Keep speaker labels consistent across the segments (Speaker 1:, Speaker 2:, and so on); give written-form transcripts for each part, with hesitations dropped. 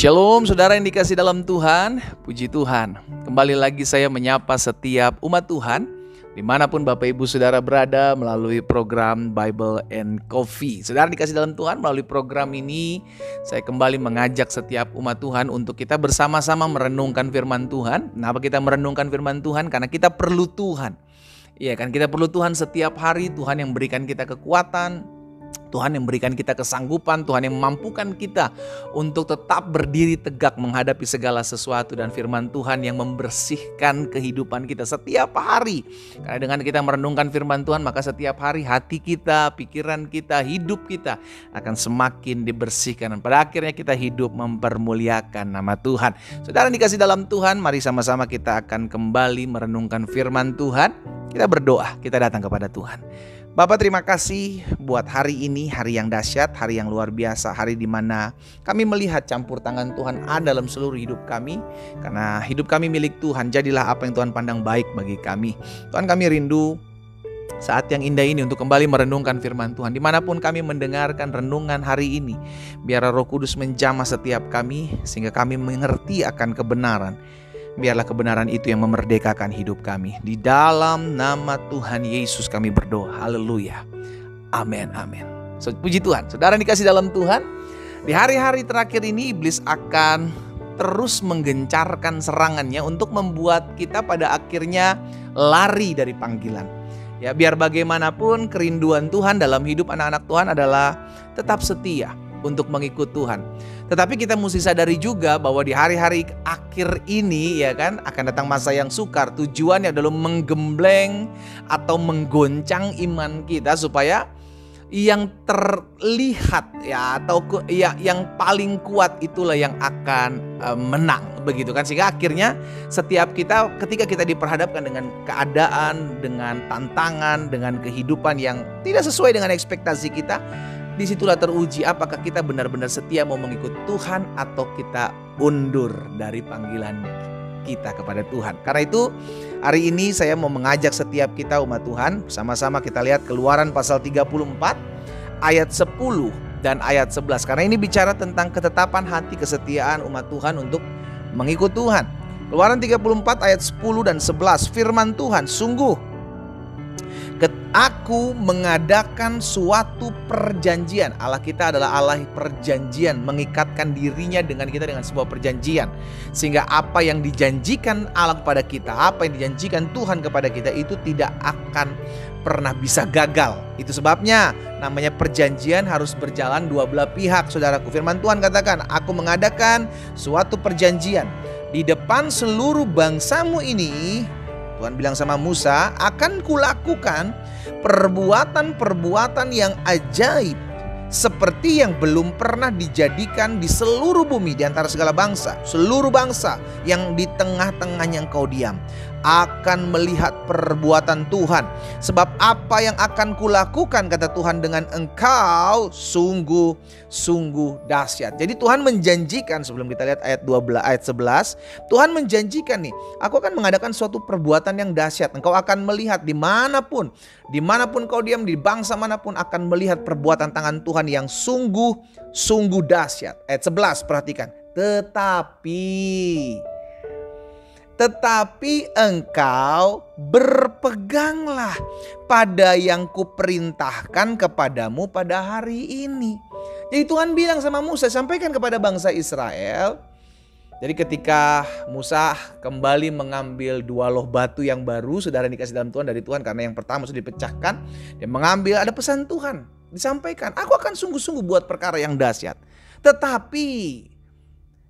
Speaker 1: Shalom saudara yang dikasih dalam Tuhan, puji Tuhan. Kembali lagi saya menyapa setiap umat Tuhan dimanapun Bapak Ibu Saudara berada melalui program Bible and Coffee. Saudara dikasih dalam Tuhan, melalui program ini saya kembali mengajak setiap umat Tuhan untuk kita bersama-sama merenungkan firman Tuhan. Kenapa kita merenungkan firman Tuhan? Karena kita perlu Tuhan. Iya kan, kita perlu Tuhan setiap hari. Tuhan yang berikan kita kekuatan, Tuhan yang berikan kita kesanggupan, Tuhan yang memampukan kita untuk tetap berdiri tegak menghadapi segala sesuatu, dan firman Tuhan yang membersihkan kehidupan kita setiap hari. Karena dengan kita merenungkan firman Tuhan, maka setiap hari hati kita, pikiran kita, hidup kita akan semakin dibersihkan. Dan pada akhirnya kita hidup mempermuliakan nama Tuhan. Saudara yang dikasih dalam Tuhan, mari sama-sama kita akan kembali merenungkan firman Tuhan. Kita berdoa, kita datang kepada Tuhan. Bapak, terima kasih buat hari ini, hari yang dahsyat, hari yang luar biasa, hari di mana kami melihat campur tangan Tuhan ada dalam seluruh hidup kami. Karena hidup kami milik Tuhan, jadilah apa yang Tuhan pandang baik bagi kami. Tuhan, kami rindu saat yang indah ini untuk kembali merenungkan firman Tuhan. Dimanapun kami mendengarkan renungan hari ini, biar Roh Kudus menjamah setiap kami, sehingga kami mengerti akan kebenaran. Biarlah kebenaran itu yang memerdekakan hidup kami. Di dalam nama Tuhan Yesus kami berdoa. Haleluya. Amin, amin. Puji Tuhan. Saudara dikasih dalam Tuhan, di hari-hari terakhir ini iblis akan terus menggencarkan serangannya untuk membuat kita pada akhirnya lari dari panggilan. Ya, biar bagaimanapun kerinduan Tuhan dalam hidup anak-anak Tuhan adalah tetap setia untuk mengikut Tuhan. Tetapi kita mesti sadari juga bahwa di hari-hari akhir ini ya kan akan datang masa yang sukar. Tujuannya adalah menggembleng atau menggoncang iman kita supaya yang terlihat ya atau yang paling kuat itulah yang akan menang, begitu kan. Sehingga akhirnya setiap kita ketika kita diperhadapkan dengan keadaan, dengan tantangan, dengan kehidupan yang tidak sesuai dengan ekspektasi kita, disitulah teruji apakah kita benar-benar setia mau mengikut Tuhan atau kita undur dari panggilan kita kepada Tuhan. Karena itu hari ini saya mau mengajak setiap kita umat Tuhan, sama-sama kita lihat Keluaran pasal 34 ayat 10 dan ayat 11. Karena ini bicara tentang ketetapan hati kesetiaan umat Tuhan untuk mengikut Tuhan. Keluaran 34 ayat 10 dan 11, firman Tuhan, sungguh Aku mengadakan suatu perjanjian. Allah kita adalah Allah perjanjian, mengikatkan dirinya dengan kita dengan sebuah perjanjian. Sehingga apa yang dijanjikan Allah kepada kita, apa yang dijanjikan Tuhan kepada kita itu tidak akan pernah bisa gagal. Itu sebabnya namanya perjanjian harus berjalan dua belah pihak, saudaraku. Firman Tuhan katakan, aku mengadakan suatu perjanjian di depan seluruh bangsamu ini. Tuhan bilang sama Musa, akan kulakukan perbuatan-perbuatan yang ajaib seperti yang belum pernah dijadikan di seluruh bumi, di antara segala bangsa. Seluruh bangsa yang di tengah-tengahnya engkau diam akan melihat perbuatan Tuhan. Sebab apa yang akan kulakukan, kata Tuhan, dengan engkau sungguh-sungguh dahsyat. Jadi Tuhan menjanjikan, sebelum kita lihat ayat 12, ayat 11, Tuhan menjanjikan nih, aku akan mengadakan suatu perbuatan yang dahsyat. Engkau akan melihat dimanapun kau diam, di bangsa manapun akan melihat perbuatan tangan Tuhan yang sungguh-sungguh dahsyat. Ayat 11, perhatikan. Tetapi engkau berpeganglah pada yang kuperintahkan kepadamu pada hari ini. Jadi Tuhan bilang sama Musa, sampaikan kepada bangsa Israel. Jadi ketika Musa kembali mengambil dua loh batu yang baru, saudara dikasih dalam Tuhan dari Tuhan, karena yang pertama sudah dipecahkan, dia mengambil, ada pesan Tuhan disampaikan, aku akan sungguh-sungguh buat perkara yang dahsyat. Tetapi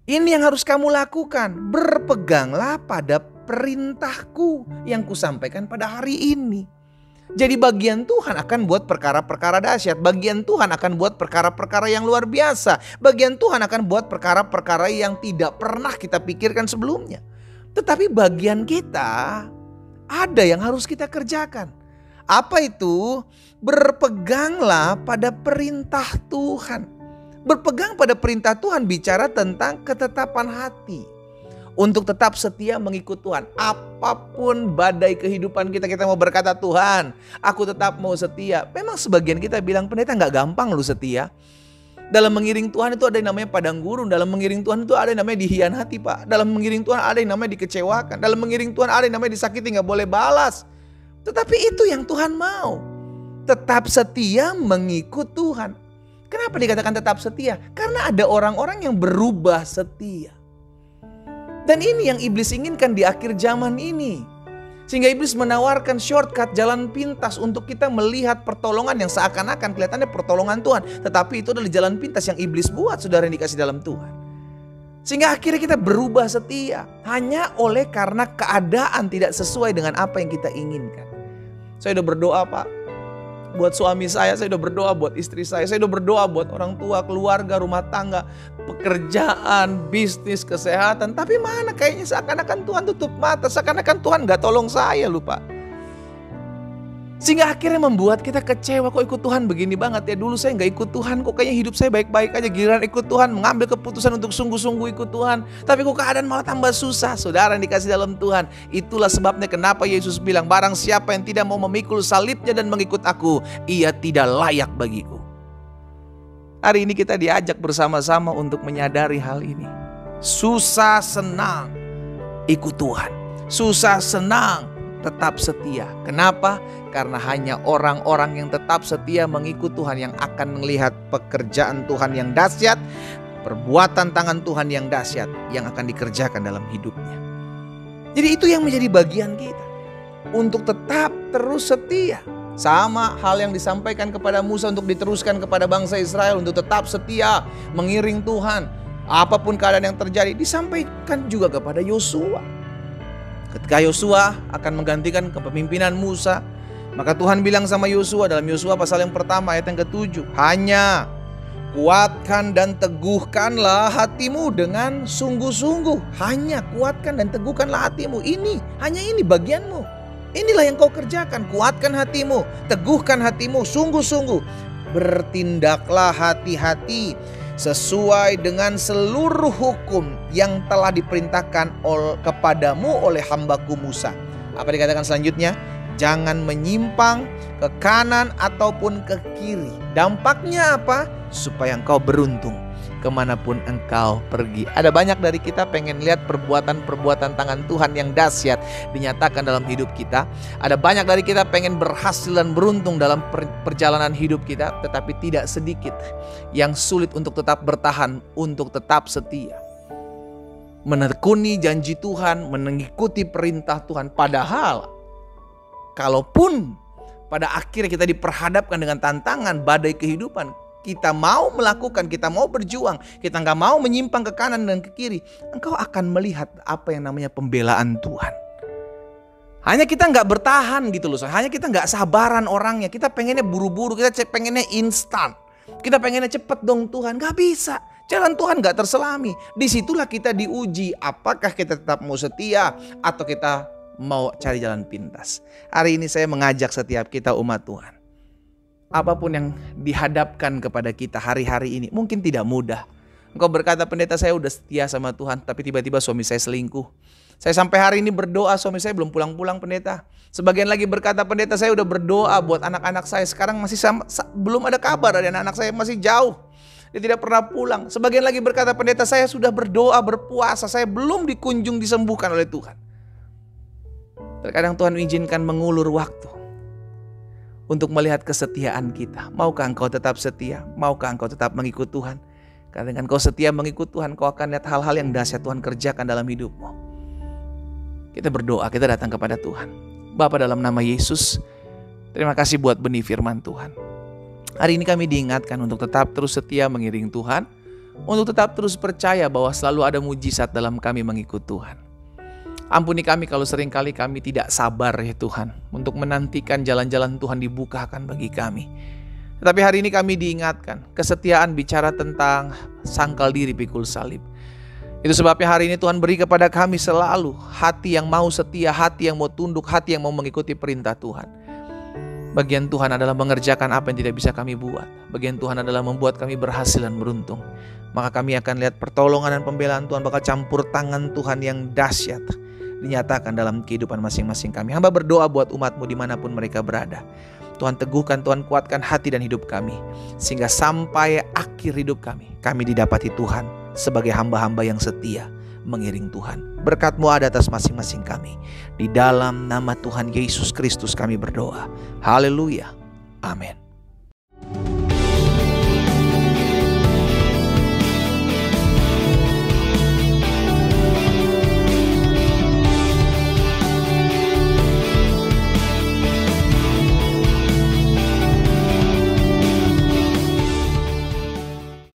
Speaker 1: ini yang harus kamu lakukan, berpeganglah pada perintahku yang kusampaikan pada hari ini. Jadi bagian Tuhan akan buat perkara-perkara dahsyat. Bagian Tuhan akan buat perkara-perkara yang luar biasa. Bagian Tuhan akan buat perkara-perkara yang tidak pernah kita pikirkan sebelumnya. Tetapi bagian kita ada yang harus kita kerjakan. Apa itu? Berpeganglah pada perintah Tuhan. Berpegang pada perintah Tuhan bicara tentang ketetapan hati untuk tetap setia mengikut Tuhan. Apapun badai kehidupan kita mau berkata, Tuhan, aku tetap mau setia. Memang sebagian kita bilang, pendeta, gak gampang lu setia. Dalam mengiring Tuhan itu ada yang namanya padang gurun. Dalam mengiring Tuhan itu ada yang namanya dihianati, Pak. Dalam mengiring Tuhan ada yang namanya dikecewakan. Dalam mengiring Tuhan ada yang namanya disakiti, gak boleh balas. Tetapi itu yang Tuhan mau. Tetap setia mengikut Tuhan. Kenapa dikatakan tetap setia? Karena ada orang-orang yang berubah setia. Dan ini yang iblis inginkan di akhir zaman ini. Sehingga iblis menawarkan shortcut, jalan pintas untuk kita melihat pertolongan yang seakan-akan kelihatannya pertolongan Tuhan. Tetapi itu adalah jalan pintas yang iblis buat, saudara yang dikasih dalam Tuhan. Sehingga akhirnya kita berubah setia. Hanya oleh karena keadaan tidak sesuai dengan apa yang kita inginkan. Saya udah berdoa, Pak, buat suami saya udah berdoa buat istri saya udah berdoa buat orang tua, keluarga, rumah tangga, pekerjaan, bisnis, kesehatan. Tapi mana kayaknya seakan-akan Tuhan tutup mata, seakan-akan Tuhan gak tolong saya, lupa. Sehingga akhirnya membuat kita kecewa, kok ikut Tuhan begini banget ya. Dulu saya gak ikut Tuhan, kok kayaknya hidup saya baik-baik aja. Giliran ikut Tuhan, mengambil keputusan untuk sungguh-sungguh ikut Tuhan. Tapi kok keadaan malah tambah susah. Saudara yang dikasih dalam Tuhan, itulah sebabnya kenapa Yesus bilang, barang siapa yang tidak mau memikul salibnya dan mengikut aku, ia tidak layak bagiku. Hari ini kita diajak bersama-sama untuk menyadari hal ini. Susah senang ikut Tuhan, susah senang tetap setia. Kenapa? Karena hanya orang-orang yang tetap setia mengikut Tuhan yang akan melihat pekerjaan Tuhan yang dahsyat, perbuatan tangan Tuhan yang dahsyat yang akan dikerjakan dalam hidupnya. Jadi itu yang menjadi bagian kita, untuk tetap terus setia. Sama hal yang disampaikan kepada Musa untuk diteruskan kepada bangsa Israel, untuk tetap setia mengiring Tuhan. Apapun keadaan yang terjadi, disampaikan juga kepada Yosua. Ketika Yosua akan menggantikan kepemimpinan Musa, maka Tuhan bilang sama Yosua dalam Yosua pasal yang pertama ayat yang ke-7, hanya kuatkan dan teguhkanlah hatimu dengan sungguh-sungguh. Hanya kuatkan dan teguhkanlah hatimu. Hanya ini bagianmu. Inilah yang kau kerjakan. Kuatkan hatimu, teguhkan hatimu sungguh-sungguh. Bertindaklah hati-hati sesuai dengan seluruh hukum yang telah diperintahkan kepadamu oleh hambaku Musa. Apa dikatakan selanjutnya? Jangan menyimpang ke kanan ataupun ke kiri. Dampaknya apa? Supaya engkau beruntung kemanapun engkau pergi. Ada banyak dari kita pengen lihat perbuatan-perbuatan tangan Tuhan yang dahsyat dinyatakan dalam hidup kita. Ada banyak dari kita pengen berhasil dan beruntung dalam perjalanan hidup kita. Tetapi tidak sedikit yang sulit untuk tetap bertahan, untuk tetap setia, menekuni janji Tuhan, mengikuti perintah Tuhan. Padahal kalaupun pada akhirnya kita diperhadapkan dengan tantangan badai kehidupan, kita mau melakukan, kita mau berjuang, kita gak mau menyimpang ke kanan dan ke kiri, engkau akan melihat apa yang namanya pembelaan Tuhan. Hanya kita gak bertahan gitu loh, hanya kita gak sabaran orangnya, kita pengennya buru-buru, kita pengennya instan, kita pengennya cepet dong Tuhan, gak bisa. Jalan Tuhan gak terselami. Disitulah kita diuji, apakah kita tetap mau setia atau kita mau cari jalan pintas. Hari ini saya mengajak setiap kita umat Tuhan. Apapun yang dihadapkan kepada kita hari-hari ini mungkin tidak mudah. Engkau berkata, pendeta saya udah setia sama Tuhan, tapi tiba-tiba suami saya selingkuh. Saya sampai hari ini berdoa, suami saya belum pulang-pulang pendeta. Sebagian lagi berkata, pendeta saya udah berdoa buat anak-anak saya, sekarang masih belum ada kabar dari anak-anak saya, masih jauh. Dia tidak pernah pulang. Sebagian lagi berkata, pendeta saya sudah berdoa, berpuasa, saya belum dikunjung disembuhkan oleh Tuhan. Terkadang Tuhan izinkan mengulur waktu untuk melihat kesetiaan kita. Maukah engkau tetap setia? Maukah engkau tetap mengikut Tuhan? Karena dengan kau setia mengikut Tuhan, kau akan lihat hal-hal yang dahsyat Tuhan kerjakan dalam hidupmu. Kita berdoa, kita datang kepada Tuhan. Bapa, dalam nama Yesus, terima kasih buat benih firman Tuhan. Hari ini kami diingatkan untuk tetap terus setia mengiring Tuhan, untuk tetap terus percaya bahwa selalu ada mujizat dalam kami mengikut Tuhan. Ampuni kami kalau seringkali kami tidak sabar ya Tuhan, untuk menantikan jalan-jalan Tuhan dibukakan bagi kami. Tetapi hari ini kami diingatkan, kesetiaan bicara tentang sangkal diri pikul salib. Itu sebabnya hari ini Tuhan beri kepada kami selalu hati yang mau setia, hati yang mau tunduk, hati yang mau mengikuti perintah Tuhan. Bagian Tuhan adalah mengerjakan apa yang tidak bisa kami buat. Bagian Tuhan adalah membuat kami berhasil dan beruntung. Maka kami akan lihat pertolongan dan pembelaan Tuhan, bakal campur tangan Tuhan yang dahsyat dinyatakan dalam kehidupan masing-masing kami. Hamba berdoa buat umat-Mu dimanapun mereka berada. Tuhan teguhkan, Tuhan kuatkan hati dan hidup kami, sehingga sampai akhir hidup kami didapati Tuhan sebagai hamba-hamba yang setia mengiring Tuhan. Berkat-Mu ada atas masing-masing kami. Di dalam nama Tuhan Yesus Kristus kami berdoa. Haleluya. Amin.